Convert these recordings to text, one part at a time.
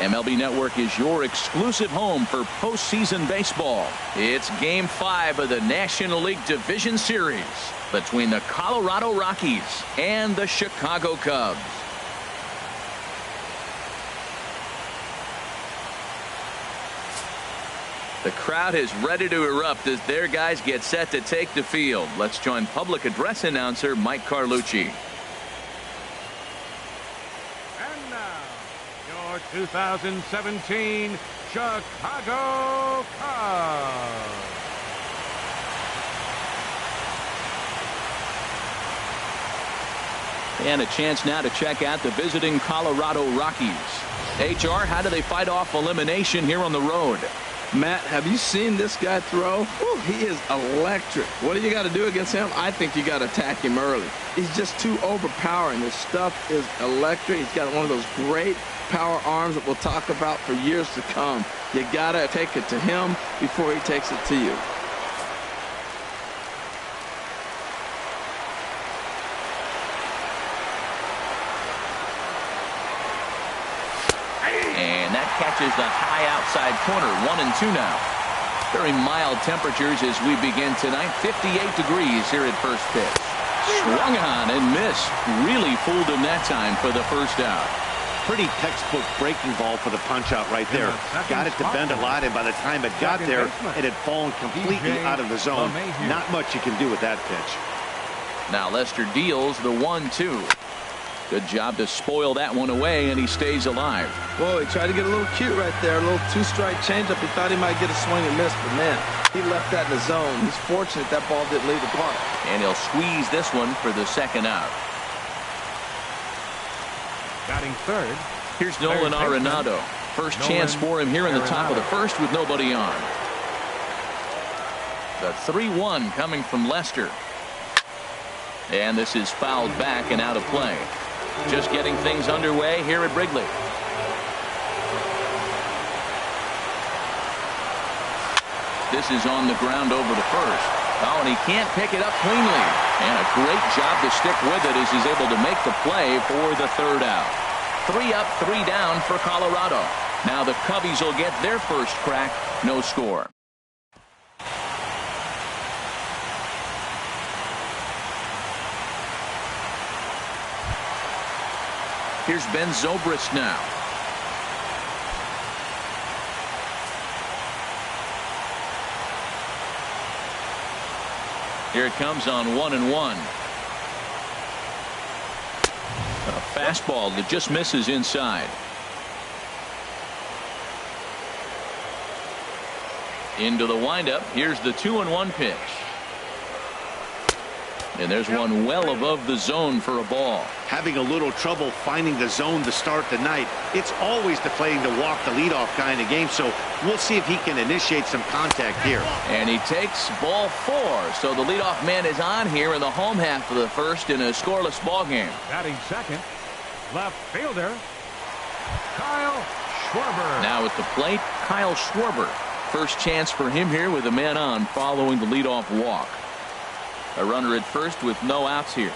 MLB Network is your exclusive home for postseason baseball. It's Game 5 of the National League Division Series between the Colorado Rockies and the Chicago Cubs. The crowd is ready to erupt as their guys get set to take the field. Let's join public address announcer Mike Carlucci. And now, your 2017 Chicago Cubs. And a chance now to check out the visiting Colorado Rockies. HR, how do they fight off elimination here on the road? Matt, have you seen this guy throw? Whew, he is electric. What do you got to do against him? I think you got to attack him early. He's just too overpowering. His stuff is electric. He's got one of those great power arms that we'll talk about for years to come. You got to take it to him before he takes it to you. And that catches the high outside corner. 1-2 now. Very mild temperatures as we begin tonight. 58 degrees here at first pitch. Swung on and missed. Really fooled him that time for the first out. Pretty textbook breaking ball for the punch out right there. Got it to bend a lot, and by the time it got there, it had fallen completely out of the zone. Not much you can do with that pitch. Now Lester deals the 1-2. Good job to spoil that one away, and he stays alive. Whoa, he tried to get a little cute right there. A little two-strike changeup. He thought he might get a swing and miss, but man, he left that in the zone. He's fortunate that ball didn't leave the park. And he'll squeeze this one for the second out. Batting third. Here's Nolan Arenado. First chance for him here in the top of the first with nobody on. The 3-1 coming from Lester. And this is fouled back and out of play. Just getting things underway here at Wrigley. This is on the ground over to first. Oh, and he can't pick it up cleanly. And a great job to stick with it as he's able to make the play for the third out. 3 up, 3 down for Colorado. Now the Cubbies will get their first crack. No score. Here's Ben Zobrist now. Here it comes on 1-1. A fastball that just misses inside. Into the windup. Here's the 2-1 pitch. And there's one well above the zone for a ball. Having a little trouble finding the zone to start the night. It's always deflating to walk the leadoff guy in the game, so we'll see if he can initiate some contact here. And he takes ball 4, so the leadoff man is on here in the home half of the first in a scoreless ball game. Batting second, left fielder, Kyle Schwarber. Now at the plate, Kyle Schwarber. First chance for him here with a man on following the leadoff walk. A runner at first with no outs here.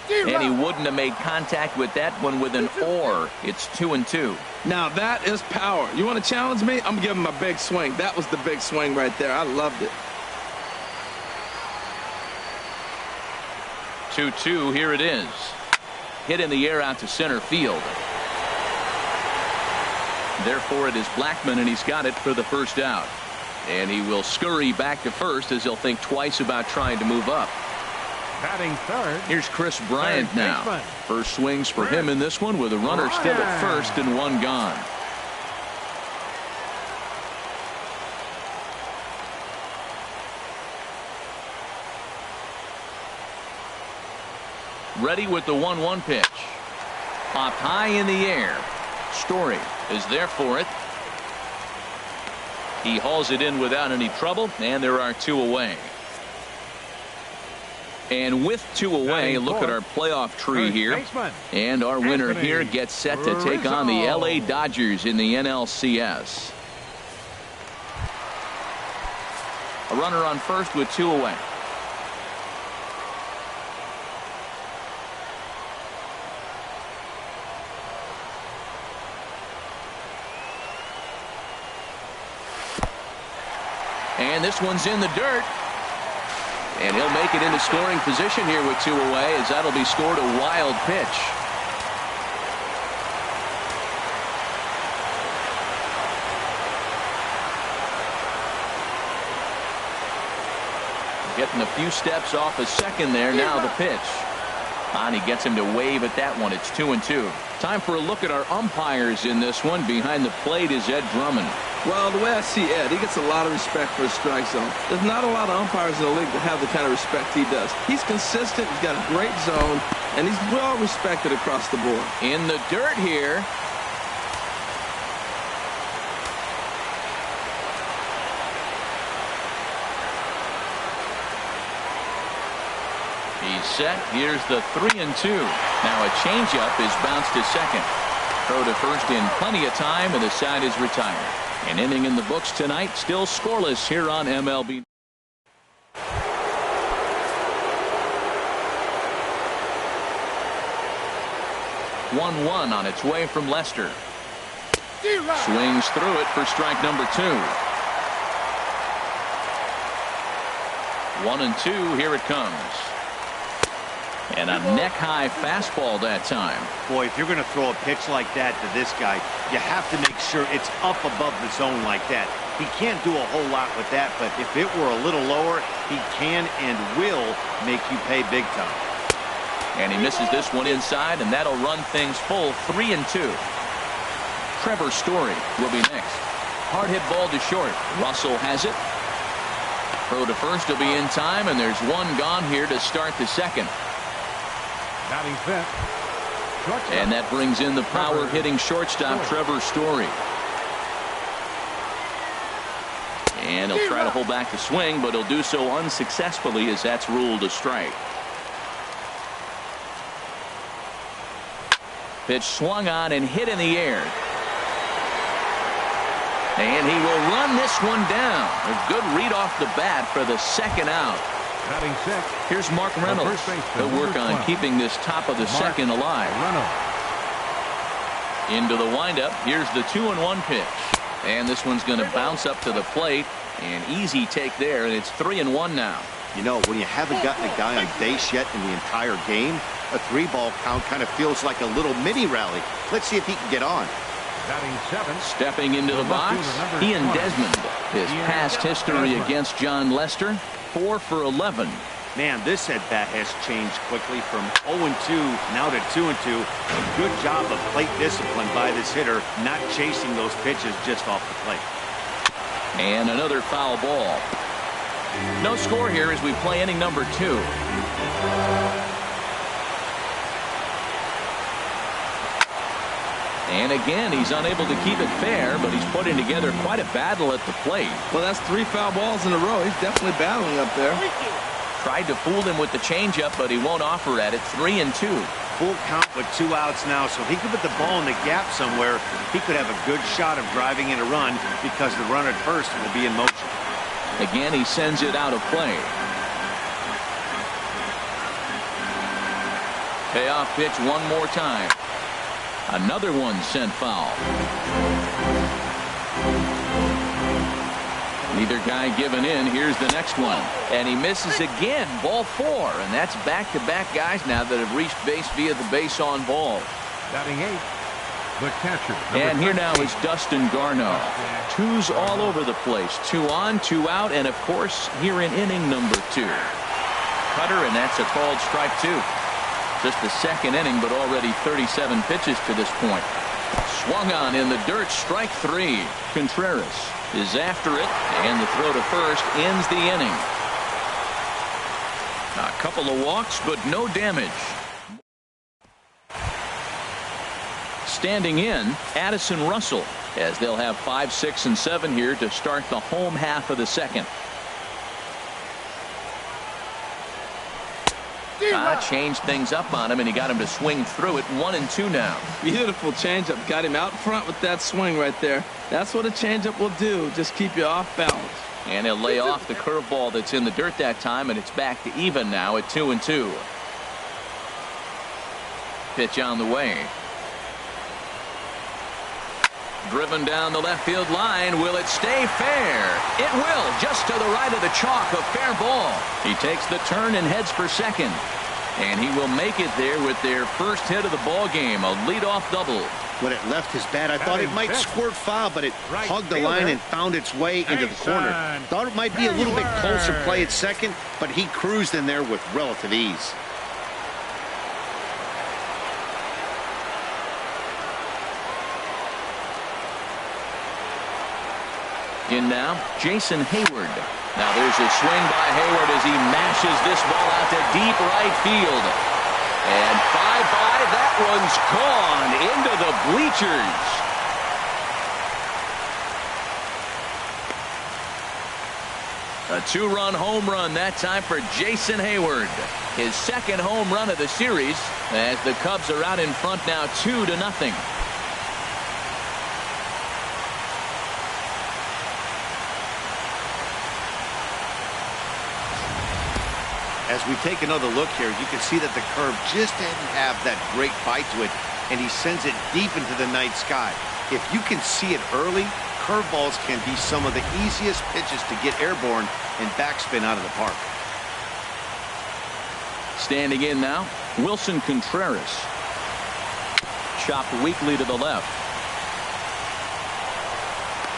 And he wouldn't have made contact with that one with an or. It's 2-2. Now that is power. You want to challenge me? I'm giving him a big swing. That was the big swing right there. I loved it. 2-2. Here it is. Hit in the air out to center field. Therefore, it is Blackman, and he's got it for the first out. And he will scurry back to first as he'll think twice about trying to move up. Batting third. Here's Chris Bryant now. First swings for him in this one with a runner still at first and one gone. Ready with the 1-1 pitch. Popped high in the air. Story is there for it. He hauls it in without any trouble, and there are 2 away. And with 2 away, look at our playoff tree here. And our winner here gets set to take on the LA Dodgers in the NLCS. A runner on first with 2 away. And this one's in the dirt. And he'll make it into scoring position here with 2 away, as that'll be scored a wild pitch. Getting a few steps off a second there. Now the pitch. And he gets him to wave at that one. It's 2-2. Time for a look at our umpires in this one. Behind the plate is Ed Drummond. Well, the way I see Ed, he gets a lot of respect for his strike zone. There's not a lot of umpires in the league that have the kind of respect he does. He's consistent, he's got a great zone, and he's well respected across the board. In the dirt here. He's set. Here's the 3-2. Now a changeup is bounced to second. Throw to first in plenty of time, and the side is retired. An inning in the books tonight, still scoreless here on MLB. 1-1 on its way from Lester. Swings through it for strike number 2. 1-2. Here it comes. And a neck-high fastball that time. Boy, if you're going to throw a pitch like that to this guy, you have to make sure it's up above the zone like that. He can't do a whole lot with that, but if it were a little lower, he can and will make you pay big time. And he misses this one inside, and that'll run things full. 3-2. Trevor Story will be next. Hard hit ball to short. Russell has it. Throw to first will be in time, and there's one gone here to start the second. Batting fifth. Shortstop. And that brings in the power-hitting shortstop, Trevor Story. And he'll try to hold back the swing, but he'll do so unsuccessfully, as that's ruled a strike. Pitch swung on and hit in the air. And he will run this one down. A good read off the bat for the second out. Batting sixth. Here's Mark Reynolds. He'll work on keeping this top of the second alive. Into the windup. Here's the 2-1 pitch. And this one's going to bounce up to the plate. An easy take there, and it's 3-1 now. You know, when you haven't gotten a guy on base yet in the entire game, a 3-ball count kind of feels like a little mini rally. Let's see if he can get on. Batting seventh. Stepping into the box, Ian Desmond. His past history against John Lester, 4 for 11. Man, this at-bat has changed quickly from 0-2 now to 2-2. A good job of plate discipline by this hitter, not chasing those pitches just off the plate. And another foul ball. No score here as we play inning number 2. And again, he's unable to keep it fair, but he's putting together quite a battle at the plate. Well, that's 3 foul balls in a row. He's definitely battling up there. Tried to fool him with the changeup, but he won't offer at it. 3-2. Full count with 2 outs now, so if he could put the ball in the gap somewhere, he could have a good shot of driving in a run because the runner at first will be in motion. Again, he sends it out of play. Payoff pitch one more time. Another one sent foul. Neither guy giving in. Here's the next one. And he misses again. Ball 4. And that's back-to-back guys now that have reached base via the base on ball. Batting 8. The catcher. And here now is Dustin Garneau. 2s all over the place. 2 on, 2 out, and of course here in inning number 2. Cutter, and that's a called strike 2. Just the second inning, but already 37 pitches to this point. Swung on in the dirt, strike 3. Contreras is after it, and the throw to first ends the inning. A couple of walks, but no damage. Standing in, Addison Russell, as they'll have 5, 6, and 7 here to start the home half of the second. Changed things up on him, and he got him to swing through it. 1-2 now. Beautiful changeup. Got him out front with that swing right there. That's what a changeup will do. Just keep you off balance. And he'll lay off the curveball that's in the dirt that time, and it's back to even now at 2-2. Pitch on the way. Driven down the left field line. Will it stay fair? It will. Just to the right of the chalk. A fair ball. He takes the turn and heads for second. And he will make it there with their first hit of the ball game. A leadoff double. When it left his bat, I thought it might squirt foul, but it hugged the line and found its way into the corner. Thought it might be a little bit closer play at second, but he cruised in there with relative ease. In now, Jason Hayward. Now there's a swing by Hayward as he mashes this ball out to deep right field. And bye-bye, that one's gone into the bleachers. A two-run home run that time for Jason Hayward. His second home run of the series as the Cubs are out in front now 2-0. As we take another look here, you can see that the curve just didn't have that great bite to it, and he sends it deep into the night sky. If you can see it early, curveballs can be some of the easiest pitches to get airborne and backspin out of the park. Standing in now, Wilson Contreras. Chopped weakly to the left.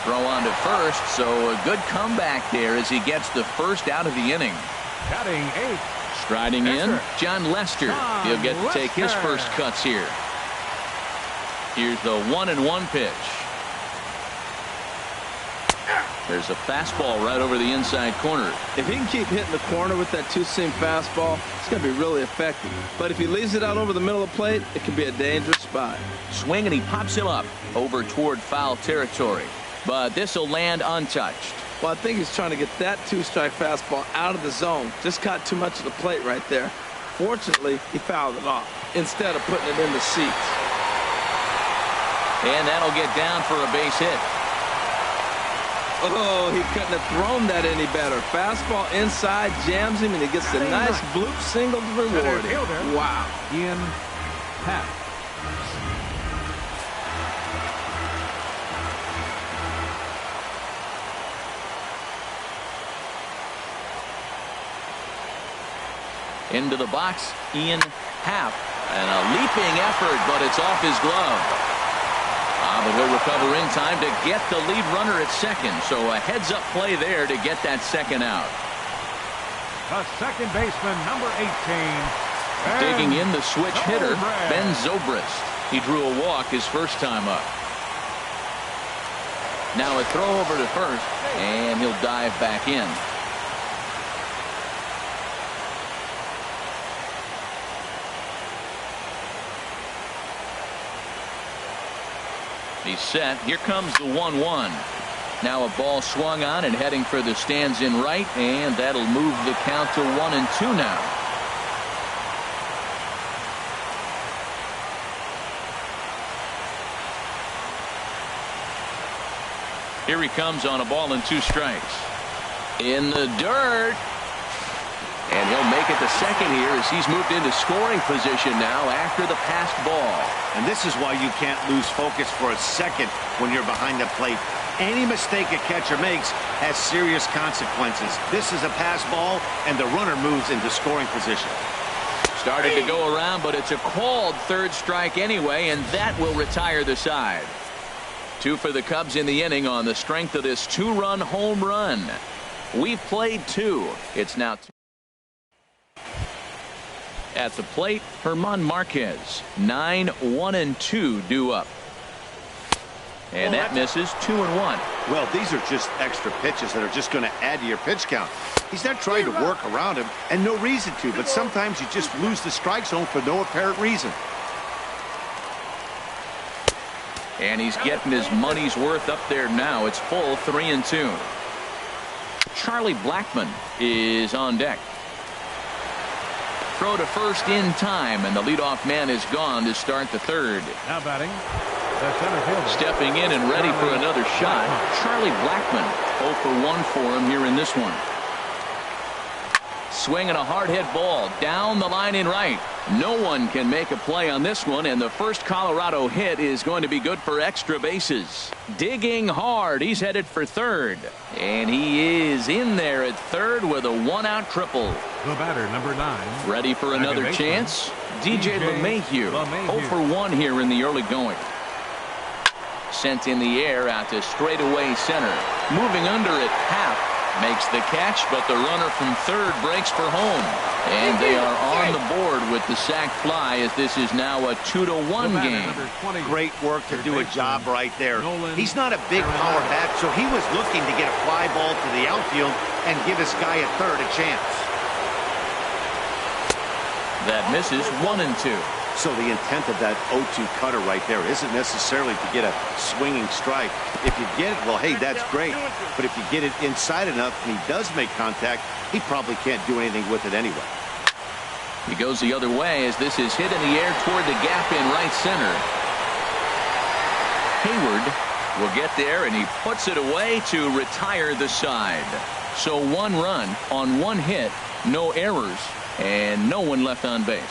Throw on to first, so a good comeback there as he gets the first out of the inning. Batting 8. Striding in, John Lester. He'll get to take his first cuts here. Here's the 1-1 pitch. There's a fastball right over the inside corner. If he can keep hitting the corner with that two-seam fastball, it's going to be really effective. But if he leaves it out over the middle of the plate, it can be a dangerous spot. Swing, and he pops him up over toward foul territory. But this will land untouched. Well, I think he's trying to get that two-strike fastball out of the zone. Just caught too much of the plate right there. Fortunately, he fouled it off instead of putting it in the seats. And that'll get down for a base hit. Oh, he couldn't have thrown that any better. Fastball inside, jams him, and he gets a nice bloop single to reward him. Wow. Ian Happ. Into the box, Ian Happ. And a leaping effort, but it's off his glove. But he'll recover in time to get the lead runner at second. So a heads-up play there to get that second out. The second baseman, number 18. Digging in, the switch hitter, Ben Zobrist. He drew a walk his first time up. Now a throw over to first, and he'll dive back in. He's set. Here comes the 1-1. Now a ball swung on and heading for the stands in right, and that'll move the count to 1-2 now. Here he comes on a ball and 2 strikes. In the dirt. And he'll make it to second here as he's moved into scoring position now after the passed ball. And this is why you can't lose focus for a second when you're behind the plate. Any mistake a catcher makes has serious consequences. This is a pass ball, and the runner moves into scoring position. Started to go around, but it's a called third strike anyway, and that will retire the side. 2 for the Cubs in the inning on the strength of this 2-run home run. We've played 2. It's now 2. At the plate, Herman Marquez. 9-1-2 due up. And that misses. 2-1. Well, these are just extra pitches that are just going to add to your pitch count. He's not trying to work around him, and no reason to, but sometimes you just lose the strike zone for no apparent reason. And he's getting his money's worth up there now. It's full 3-2. Charlie Blackmon is on deck. Throw to first in time, and the leadoff man is gone to start the third. Now batting, the center fielder. Stepping in and ready for another shot, Charlie Blackmon. 0 for 1 for him here in this one. Swinging a hard hit ball down the line in right. No one can make a play on this one, and the first Colorado hit is going to be good for extra bases. Digging hard. He's headed for third, and he is in there at third with a one-out triple. The batter, number 9. Ready for another chance. DJ LeMahieu. 0 for 1 here in the early going. Sent in the air out to straightaway center. Moving under it, half. Makes the catch, but the runner from third breaks for home. And they are on the board with the sac fly, as this is now a 2-1 game. Great work to do a job right there. He's not a big power bat, so he was looking to get a fly ball to the outfield and give his guy at third a chance. That misses 1-2. So the intent of that 0-2 cutter right there isn't necessarily to get a swinging strike. If you get it, well, hey, that's great. But if you get it inside enough and he does make contact, he probably can't do anything with it anyway. He goes the other way as this is hit in the air toward the gap in right center. Hayward will get there, and he puts it away to retire the side. So 1 run on 1 hit, no errors, and no one left on base.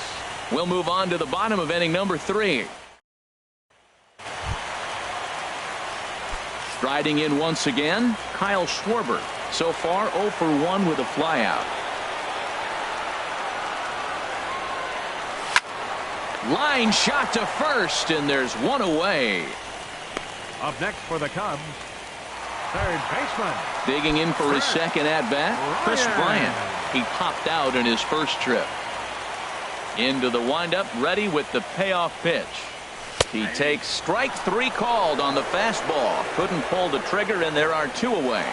We'll move on to the bottom of inning number 3. Striding in once again, Kyle Schwarber. So far 0 for 1 with a flyout. Line shot to first, and there's 1 away. Up next for the Cubs, third baseman. Digging in for his second at-bat, Chris Bryant. He popped out in his first trip. Into the windup, ready with the payoff pitch. He takes strike 3 called on the fastball. Couldn't pull the trigger, and there are 2 away.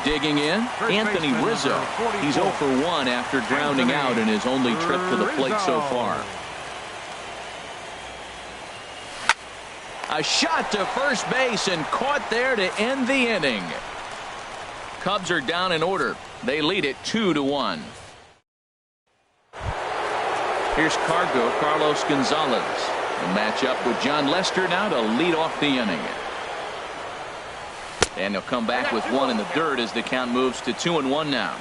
Digging in, Anthony Rizzo. He's 0 for 1 after grounding out in his only trip to the plate so far. A shot to first base and caught there to end the inning. Cubs are down in order. They lead it 2-1. Here's Carlos Gonzalez. A matchup with John Lester now to lead off the inning. And they'll come back with 1 in the dirt as the count moves to 2-1 now.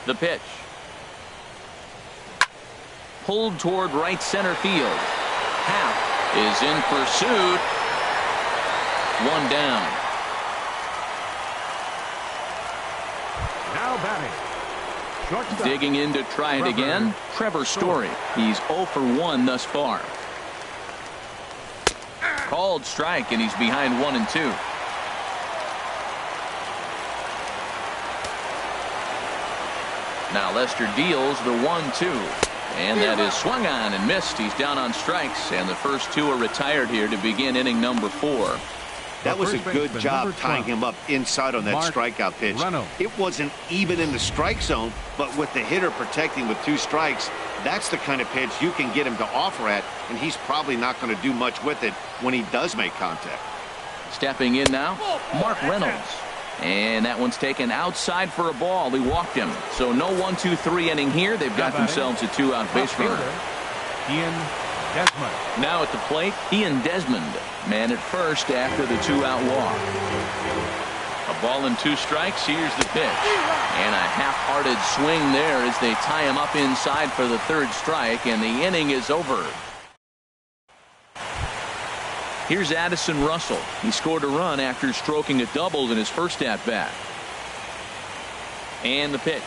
The pitch. Pulled toward right center field. Happ is in pursuit. 1 down. Now batting. Shortstop. Digging in to try it again, Trevor Story. He's 0 for 1 thus far. Called strike, and he's behind 1-2. Now Lester deals the 1-2. And that is swung on and missed. He's down on strikes, and the first 2 are retired here to begin inning number 4. That was a good job tying him up inside on that strikeout pitch. It wasn't even in the strike zone, but with the hitter protecting with 2 strikes, that's the kind of pitch you can get him to offer at, and he's probably not going to do much with it when he does make contact. Stepping in now, Mark Reynolds. And that one's taken outside for a ball. He walked him. So no 1-2-3 inning here. They've got themselves a 2-out base runner. Ian Desmond. Now at the plate, Ian Desmond. Man at first after the 2-out walk. A ball and 2 strikes. Here's the pitch. And a half-hearted swing there as they tie him up inside for the 3rd strike, and the inning is over. Here's Addison Russell. He scored a run after stroking a double in his first at-bat. And the pitch.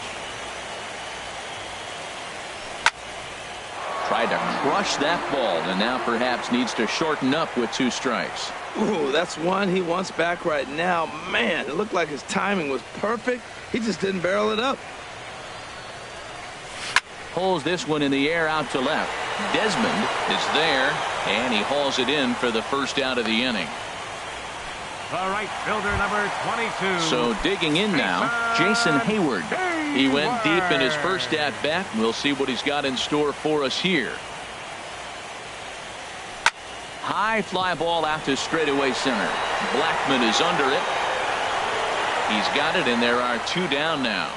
Tried to crush that ball, and now perhaps needs to shorten up with 2 strikes. Ooh, that's one he wants back right now. Man, it looked like his timing was perfect. He just didn't barrel it up. Pulls this one in the air out to left. Desmond is there, and he hauls it in for the first out of the inning. The right fielder, number 22. So digging in now, Jason Hayward. He went deep in his first at-bat. We'll see what he's got in store for us here. High fly ball out to straightaway center. Blackman is under it. He's got it, and there are 2 down now.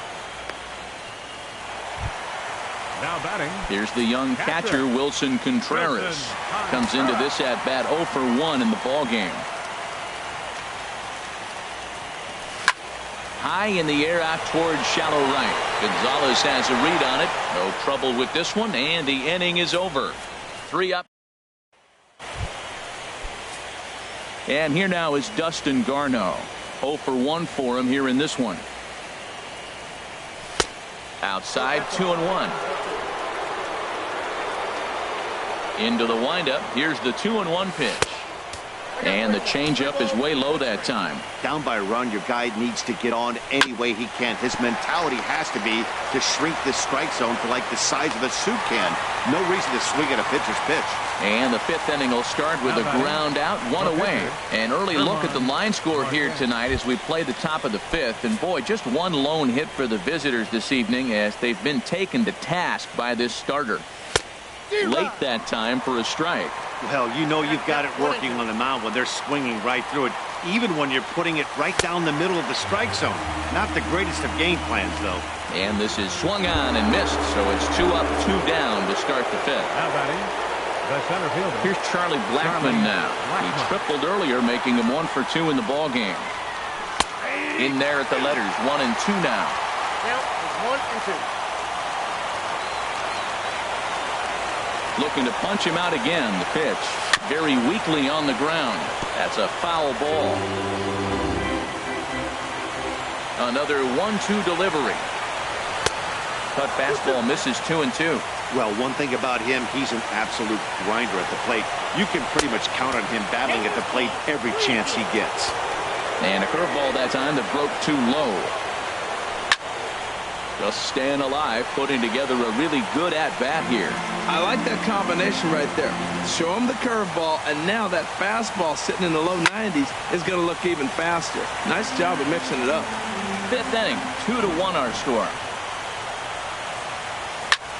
Now batting. Here's the young catcher, Wilson Contreras. Comes into this at-bat 0 for 1 in the ballgame. High in the air out towards shallow right. Gonzalez has a read on it. No trouble with this one, and the inning is over. 3 up. And here now is Dustin Garneau. 0 for 1 for him here in this one. Outside, 2-1. Into the windup. Here's the 2-1 pitch. And the changeup is way low that time. Down by a run, your guy needs to get on any way he can. His mentality has to be to shrink this strike zone to like the size of a soup can. No reason to swing at a pitcher's pitch. And the 5th inning will start with a ground out, 1 away. An early look at the line score here tonight as we play the top of the 5th. And boy, just one lone hit for the visitors this evening as they've been taken to task by this starter. Late that time for a strike. Well, you know you've got it working on the mound when they're swinging right through it, even when you're putting it right down the middle of the strike zone. Not the greatest of game plans, though. And this is swung on and missed, so it's 2 up, 2 down to start the 5th. Now batting, the center fielder. Here's Charlie Blackmon now. He tripled earlier, making him 1 for 2 in the ball game. In there at the letters, 1 and 2 now. Now it's 1 and 2. Looking to punch him out again. The pitch very weakly on the ground. That's a foul ball. Another 1-2 delivery. Cut fastball misses 2 and 2. Well, one thing about him, he's an absolute grinder at the plate. You can pretty much count on him battling at the plate every chance he gets. And a curveball that time that broke too low. Just staying alive, putting together a really good at-bat here. I like that combination right there. Show him the curveball, and now that fastball sitting in the low 90s is going to look even faster. Nice job of mixing it up. 5th inning, 2-1 our score.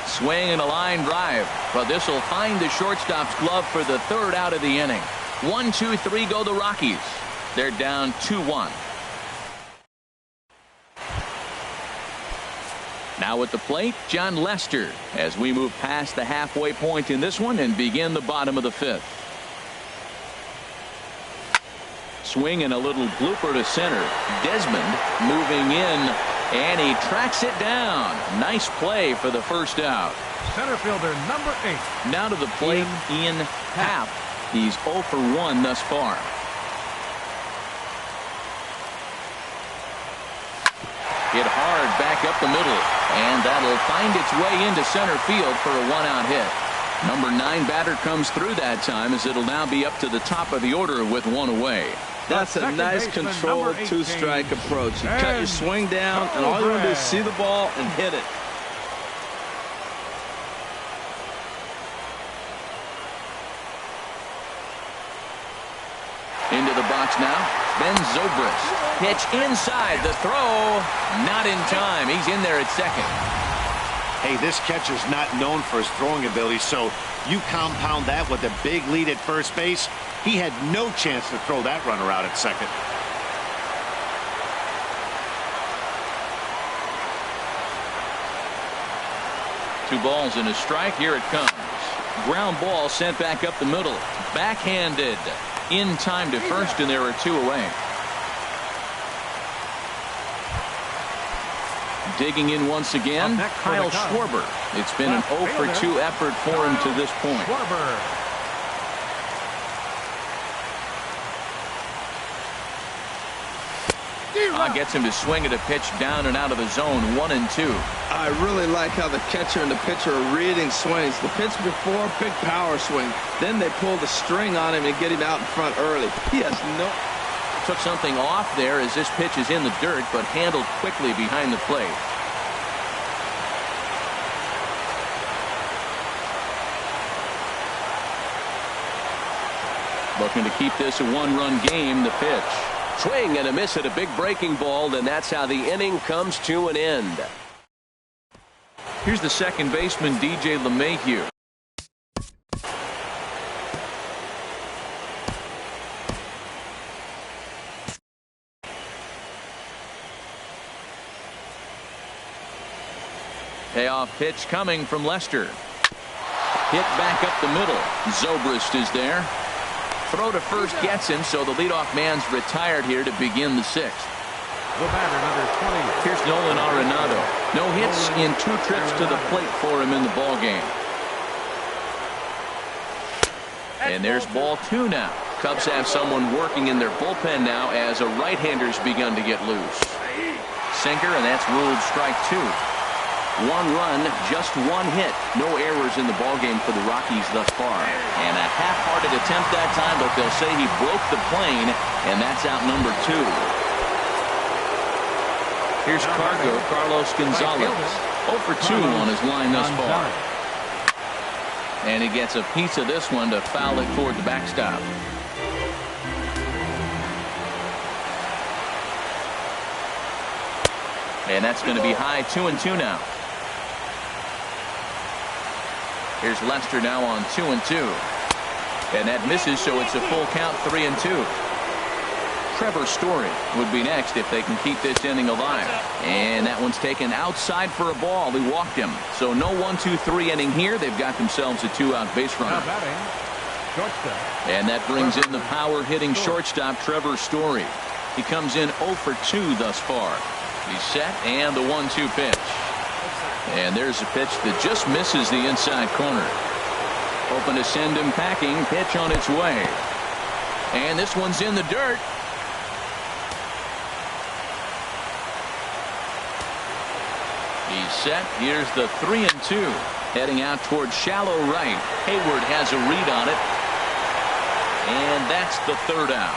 Swing and a line drive, but this will find the shortstop's glove for the 3rd out of the inning. 1-2-3 go the Rockies. They're down 2-1. Now at the plate, John Lester, as we move past the halfway point in this one and begin the bottom of the 5th. Swing and a little blooper to center. Desmond moving in, and he tracks it down. Nice play for the 1st out. Center fielder number 8. Now to the plate in half. He's 0 for 1 thus far. Hit hard back up the middle, and that'll find its way into center field for a 1-out hit. Number 9 batter comes through that time as it'll now be up to the top of the order with 1 away. That's a nice controlled 2-strike approach. You cut your swing down, and all you want to do is see the ball and hit it. Into the box now, Ben Zobrist. Pitch inside, the throw, not in time. He's in there at second. Hey, this catcher's not known for his throwing ability, so you compound that with a big lead at first base. He had no chance to throw that runner out at second. Two balls and a strike. Here it comes. Ground ball sent back up the middle. Backhanded. In time to first, and there are 2 away. Digging in once again, Kyle Schwarber. It's been an 0 for 2 effort for him to this point. Gets him to swing at a pitch down and out of the zone. 1 and 2. I really like how the catcher and the pitcher are reading swings. The pitch before, big power swing. Then they pull the string on him and get him out in front early. He has no... Took something off there as this pitch is in the dirt, but handled quickly behind the plate. Looking to keep this a 1-run game. The pitch. Swing and a miss at a big breaking ball, and that's how the inning comes to an end. Here's the second baseman, DJ LeMahieu. Payoff pitch coming from Lester. Hit back up the middle. Zobrist is there. Throw to first gets him, so the leadoff man's retired here to begin the 6th. The batter, number 20. Here's Nolan Arenado. No hits in 2 trips to the plate for him in the ballgame. And there's ball 2 now. Cubs have someone working in their bullpen now as a right-hander's begun to get loose. Sinker, and that's ruled strike 2. 1 run, just 1 hit. No errors in the ballgame for the Rockies thus far. And a half-hearted attempt that time, but they'll say he broke the plane, and that's out number 2. Here's Carlos Gonzalez. 0 for 2 on his line thus far. And he gets a piece of this one to foul it toward the backstop. And that's going to be high 2-2 now. Here's Lester now on 2-2. And that misses, so it's a full count 3-2. Trevor Story would be next if they can keep this inning alive. And that one's taken outside for a ball. He walked him. So no 1-2-3 inning here. They've got themselves a 2-out base runner. And that brings in the power hitting shortstop Trevor Story. He comes in 0 for 2 thus far. He's set, and the 1-2 pitch. And there's a pitch that just misses the inside corner. Hoping to send him packing. Pitch on its way. And this one's in the dirt. He's set. Here's the 3-2. Heading out towards shallow right. Hayward has a read on it. And that's the 3rd out.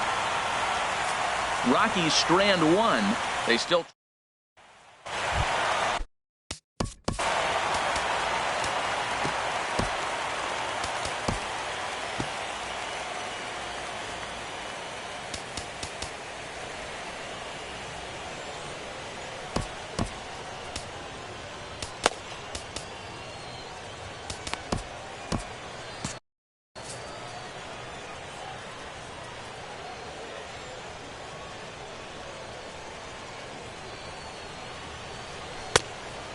Rockies strand 1. They still...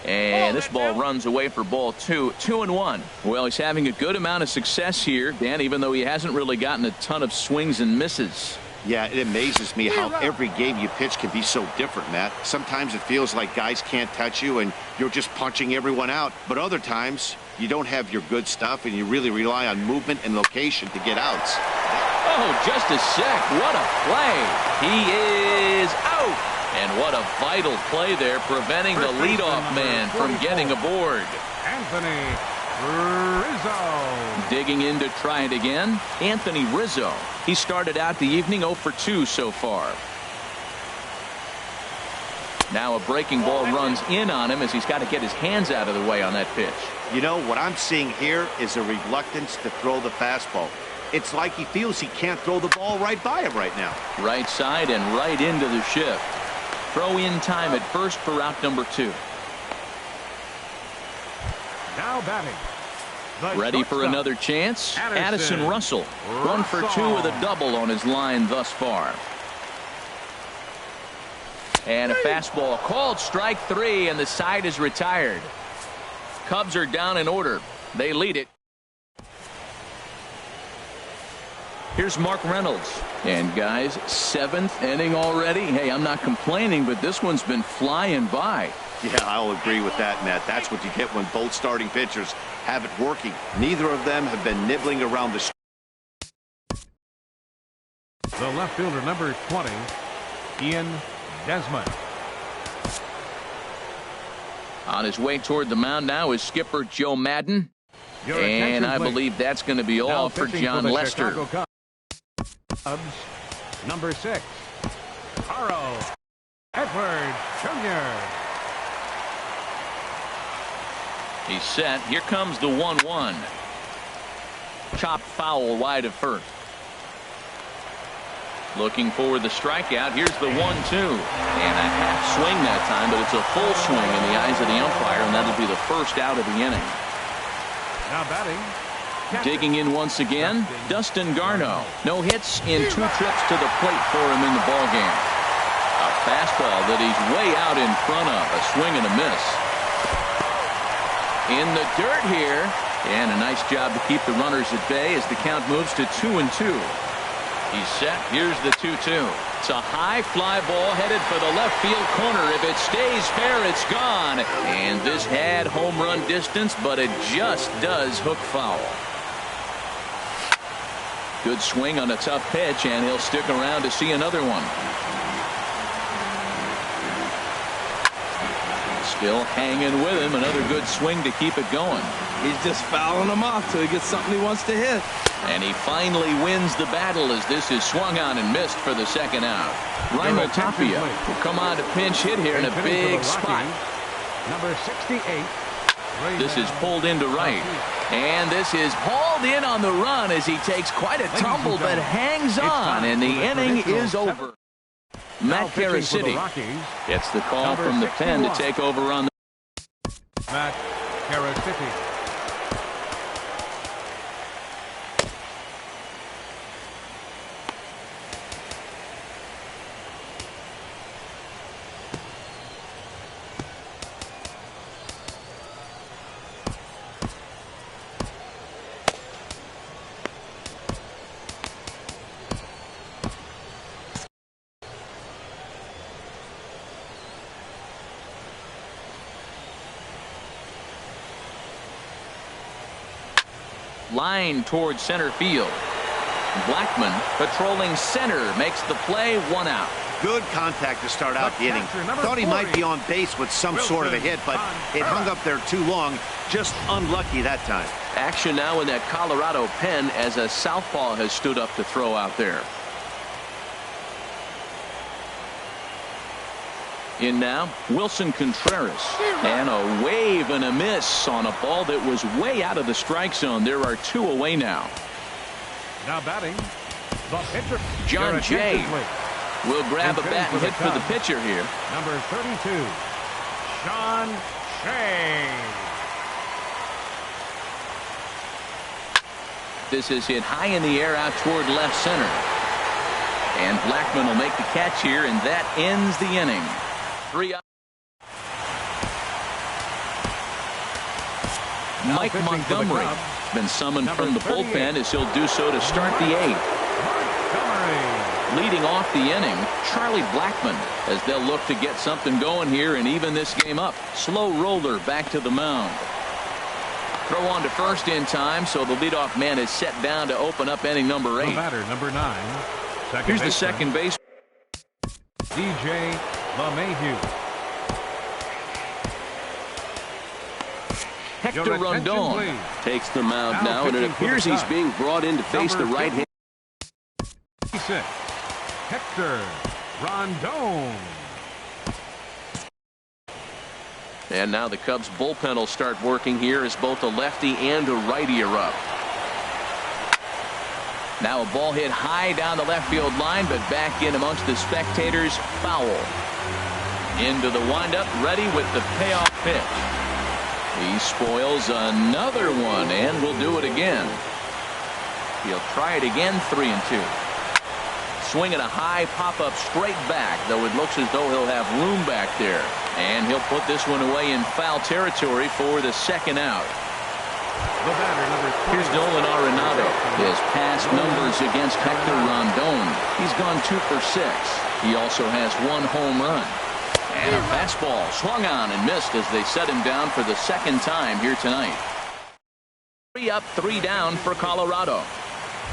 And this ball runs away for ball 2. 2-1. Well, he's having a good amount of success here, Dan, even though he hasn't really gotten a ton of swings and misses. Yeah, it amazes me how every game you pitch can be so different, Matt. Sometimes it feels like guys can't touch you and you're just punching everyone out. But other times you don't have your good stuff and you really rely on movement and location to get outs. Oh, just a sec. What a play. He is out. And what a vital play there, preventing the leadoff man from getting aboard. Anthony Rizzo. Digging in to try it again. Anthony Rizzo. He started out the evening 0 for 2 so far. Now a breaking ball runs in on him as he's got to get his hands out of the way on that pitch. You know, what I'm seeing here is a reluctance to throw the fastball. It's like he feels he can't throw the ball right by him right now. Right side and right into the shift. Throw in time at first for out number 2. Now batting. Ready for another chance? Addison Russell. 1 for 2 with a double on his line thus far. And a fastball called strike 3, and the side is retired. Cubs are down in order. They lead it. Here's Mark Reynolds. And guys, 7th inning already. Hey, I'm not complaining, but this one's been flying by. Yeah, I'll agree with that, Matt. That's what you get when both starting pitchers have it working. Neither of them have been nibbling around the... The left fielder, number 20, Ian Desmond. On his way toward the mound now is skipper Joe Madden. And I believe that's going to be all for John Lester. Cubs, number 6, Carl Edwards Jr. He's set. Here comes the 1-1. Chopped foul wide of first. Looking for the strikeout. Here's the 1-2. And a half swing that time, but it's a full swing in the eyes of the umpire, and that'll be the first out of the inning. Now batting. Digging in once again, Dustin Garneau. No hits in 2 trips to the plate for him in the ballgame. A fastball that he's way out in front of. A swing and a miss. In the dirt here. And a nice job to keep the runners at bay as the count moves to 2-2. He's set. Here's the 2-2. It's a high fly ball headed for the left field corner. If it stays fair, it's gone. And this had home run distance, but it just does hook foul. Good swing on a tough pitch, and he'll stick around to see another one. Still hanging with him. Another good swing to keep it going. He's just fouling them off till he gets something he wants to hit. And he finally wins the battle as this is swung on and missed for the second out. Raimel Tapia will come on to pinch hit here in a big spot. Number 68. This is pulled into right. And this is hauled in on the run as he takes quite a tumble but hangs on. And the inning is over. Matt Caracity gets the call from the pen to take over on the Matt Caracity. line towards center field. Blackman patrolling center makes the play, 1 out. Good contact to start out the inning. Thought he might be on base with some sort of a hit, but it hung up there too long. Just unlucky that time. Action now in that Colorado pen as a southpaw has stood up to throw out there. In now, Wilson Contreras. And a wave and a miss on a ball that was way out of the strike zone. There are 2 away now. Now batting, the pitcher. John Jay will grab a bat and hit for the pitcher here. Number 32, Sean Shea. This is hit high in the air out toward left center. And Blackman will make the catch here, and that ends the inning. 3 out. Mike Montgomery been summoned from the bullpen as he'll do so to start the 8th. Leading off the inning, Charlie Blackman, as they'll look to get something going here and even this game up. Slow roller back to the mound. Throw on to first in time, so the leadoff man is set down to open up inning number 8. The batter, number 9. Here's the second base. DJ LeMahieu. Hector Rondon takes the mound now, and it appears he's being brought in to face the right hand. Hector Rondon. And now the Cubs bullpen will start working here as both a lefty and a righty are up. Now a ball hit high down the left field line, but back in amongst the spectators. Foul. Into the windup, ready with the payoff pitch. He spoils another one and will do it again. He'll try it again, 3-2. Swinging a high pop-up straight back, though it looks as though he'll have room back there. And he'll put this one away in foul territory for the second out. The batter, number 20. Here's Nolan Arenado. His past numbers against Hector Rondon. He's gone 2 for 6. He also has 1 home run. And a fastball swung on and missed as they set him down for the second time here tonight. 3 up, 3 down for Colorado.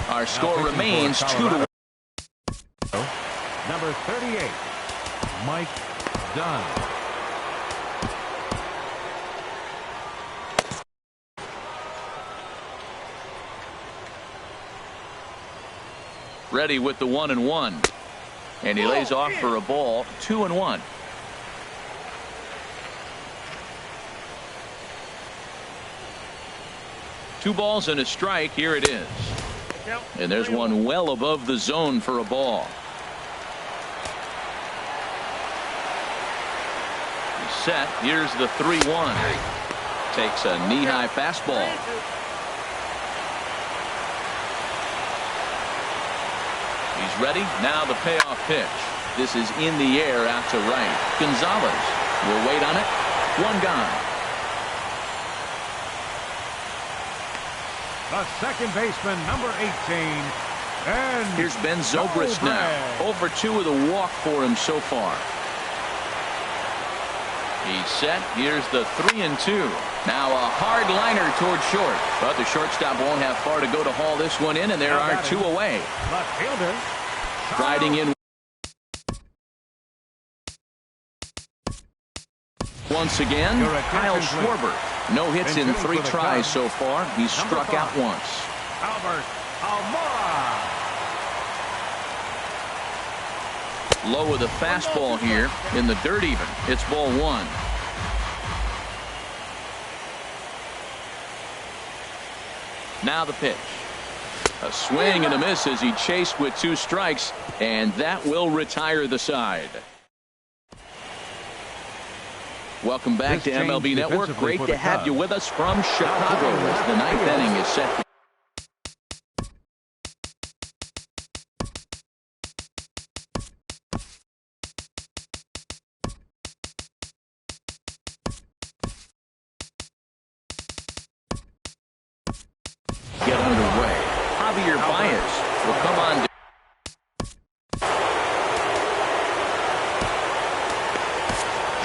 Our score remains 2-1. Number 38, Mike Dunn. Ready with the 1-1. And he lays off for a ball, 2-1. Two balls and a strike. Here it is. And there's one well above the zone for a ball. He's set. Here's the 3-1. Takes a knee-high fastball. He's ready. Now the payoff pitch. This is in the air out to right. Gonzalez will wait on it. 1 gone. The second baseman, number 18, And Here's Ben Zobrist now. Over 2 with a walk for him so far. He's set. Here's the 3-2. Now a hard liner toward short. But the shortstop won't have far to go to haul this one in, and there are 2 away. left fielder. Riding in once again, Kyle Schwarber. No hits in 3 tries so far. He's struck out once. Albert Almora. Low with a fastball here in the dirt even. It's ball 1. Now the pitch. A swing and a miss as he chased with 2 strikes, and that will retire the side. Welcome back to MLB Network. Great to have you with us from Chicago as the 9th inning is set to get underway. Javier Baez will come on.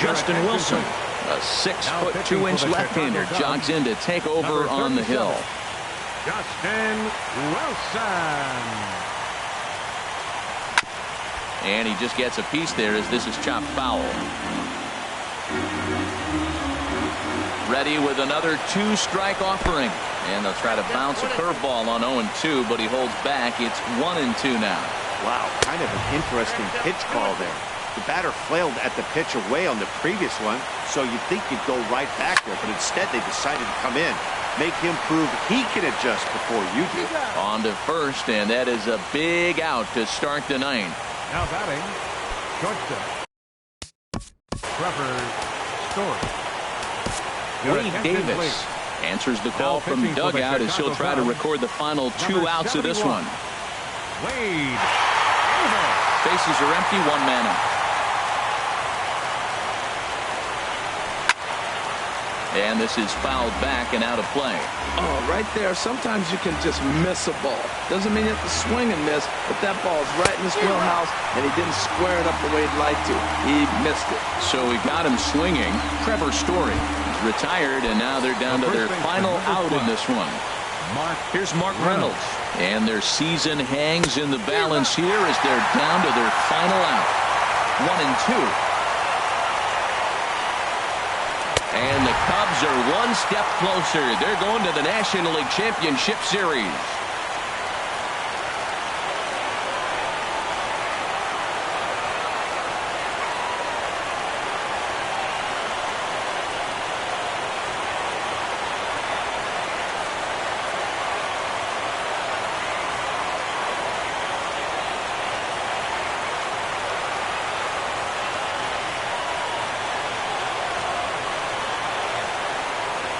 Justin Wilson, a 6'2" left-hander, jogs in to take over on the hill. Justin Wilson. And he just gets a piece there as this is chopped foul. Ready with another 2-strike offering. And they'll try to bounce a curveball on 0-2, but he holds back. It's 1-2 now. Wow, kind of an interesting pitch call there. The batter flailed at the pitch away on the previous one, so you'd think he'd go right back there, but instead they decided to come in. Make him prove he can adjust before you do. On to first, and that is a big out to start the 9th. Now batting, shortstop. Trevor Story. Wade Davis answers the call from dugout as he'll try to record the final 2 outs of this one. Wade. Bases are empty, 1 man out. And this is fouled back and out of play. Oh, right there. Sometimes you can just miss a ball. Doesn't mean you have to swing and miss, but that ball is right in his wheelhouse, and he didn't square it up the way he'd like to. He missed it. So we got him swinging. Trevor Story is retired, and now they're down to their final out in this one. Here's Mark Reynolds. And their season hangs in the balance here as they're down to their final out. 1-2. And the Cubs are 1 step closer. They're going to the National League Championship Series.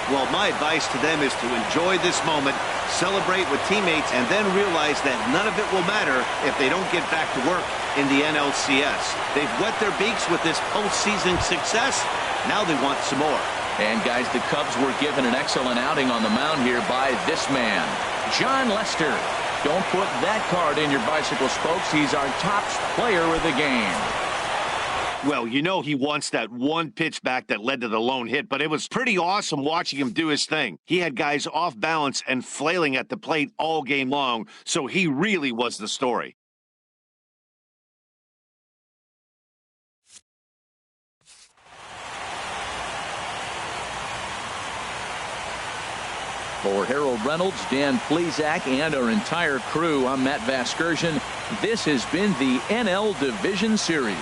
Well, my advice to them is to enjoy this moment, celebrate with teammates, and then realize that none of it will matter if they don't get back to work in the NLCS. They've wet their beaks with this postseason success. Now they want some more. And, guys, the Cubs were given an excellent outing on the mound here by this man, John Lester. Don't put that card in your bicycle spokes. He's our top player of the game. Well, you know he wants that 1 pitch back that led to the lone hit, but it was pretty awesome watching him do his thing. He had guys off balance and flailing at the plate all game long, so he really was the story. For Harold Reynolds, Dan Plesac, and our entire crew, I'm Matt Vasgersian. This has been the NL Division Series.